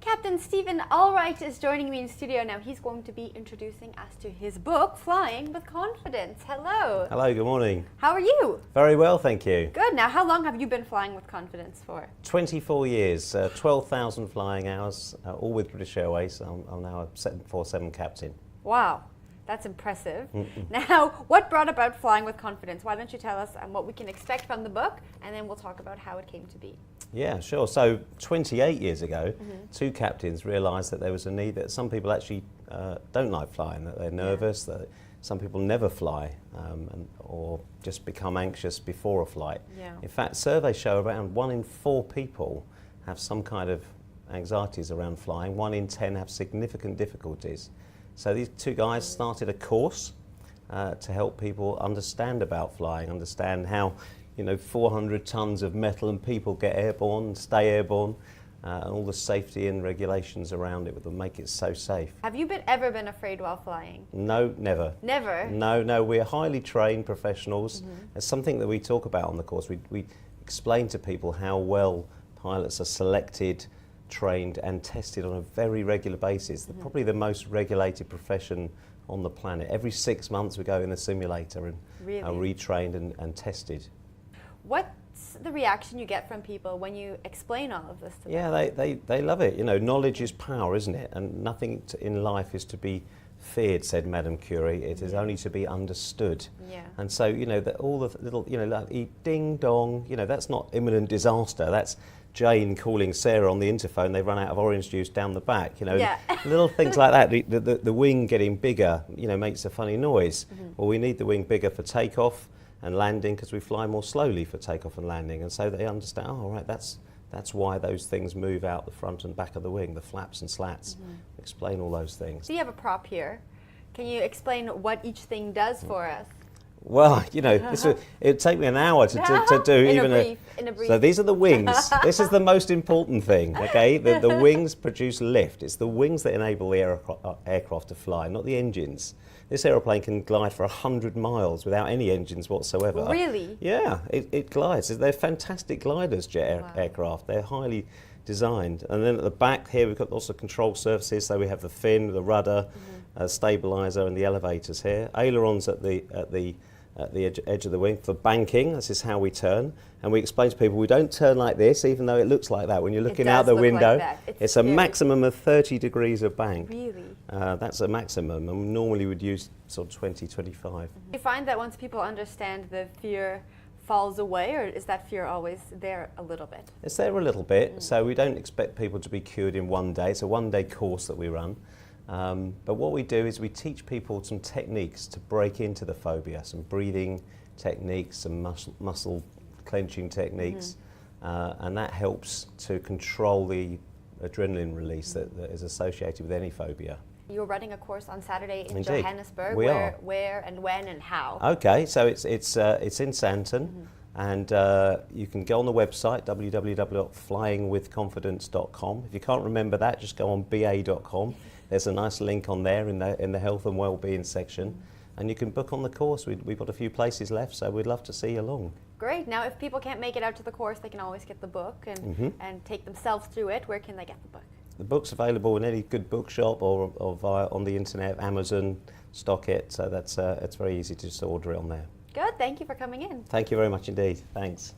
Captain Stephen Allwright is joining me in studio now. He's going to be introducing us to his book, Flying with Confidence. Hello. Hello, good morning. How are you? Very well, thank you. Good. Now, how long have you been flying with confidence for? 24 years, 12,000 flying hours, all with British Airways. I'm now a 747 captain. Wow, that's impressive. Now, what brought about Flying with Confidence? Why don't you tell us what we can expect from the book, and then we'll talk about how it came to be. Yeah, sure. So 28 years ago, two captains realised that there was a need that some people actually don't like flying, that they're nervous, that some people never fly or just become anxious before a flight. Yeah. In fact, surveys show around 1 in 4 people have some kind of anxieties around flying. 1 in 10 have significant difficulties. So these two guys started a course to help people understand about flying, understand how 400 tons of metal and people get airborne, stay airborne, and all the safety and regulations around it that make it so safe. Have you ever been afraid while flying? No, never. Never? No, we're highly trained professionals. It's something that we talk about on the course. We explain to people how well pilots are selected, trained and tested on a very regular basis. They're probably the most regulated profession on the planet. Every 6 months we go in the simulator and are retrained and tested. What's the reaction you get from people when you explain all of this to them? Yeah, they love it. Knowledge is power, isn't it? And nothing in life is to be feared, said Madame Curie. It is only to be understood. Yeah. And so, that all the little, like ding dong, that's not imminent disaster. That's Jane calling Sarah on the interphone. They've run out of orange juice down the back. Little things like that. The wing getting bigger, makes a funny noise. Well, we need the wing bigger for takeoff and landing because we fly more slowly for takeoff and landing, and so they understand. Oh, right, that's why those things move out the front and back of the wing, the flaps and slats. Explain all those things. So you have a prop here. Can you explain what each thing does for us? Well, it'd take me an hour to do in a brief. So these are the wings. This is the most important thing, okay? The wings produce lift. It's the wings that enable the aircraft to fly, not the engines. This aeroplane can glide for 100 miles without any engines whatsoever. Really? Yeah, it glides. They're fantastic gliders, aircraft. They're highly designed. And then at the back here we've got lots of control surfaces. So we have the fin, the rudder, stabilizer, and the elevators here. Ailerons at the edge of the wing for banking. This is how we turn, and we explain to people we don't turn like this, even though it looks like that when you're looking out the window. It's a maximum of 30 degrees of bank. Really? That's a maximum, and normally we'd use sort of 20, 25. You find that once people understand, the fear falls away, or is that fear always there a little bit? It's there a little bit, so we don't expect people to be cured in one day. It's a one-day course that we run. But what we do is we teach people some techniques to break into the phobia, some breathing techniques, some muscle clenching techniques, and that helps to control the adrenaline release that is associated with any phobia. You're running a course on Saturday in Indeed. Johannesburg. We are. Where and when and how? Okay, so it's in Santon. And you can go on the website, www.flyingwithconfidence.com. If you can't remember that, just go on ba.com. There's a nice link on there in the health and wellbeing section. And you can book on the course. We've got a few places left, so we'd love to see you along. Great. Now, if people can't make it out to the course, they can always get the book and take themselves through it. Where can they get the book? The book's available in any good bookshop or via on the internet, Amazon, stock it. So it's very easy to just order it on there. Good. Thank you for coming in. Thank you very much indeed. Thanks.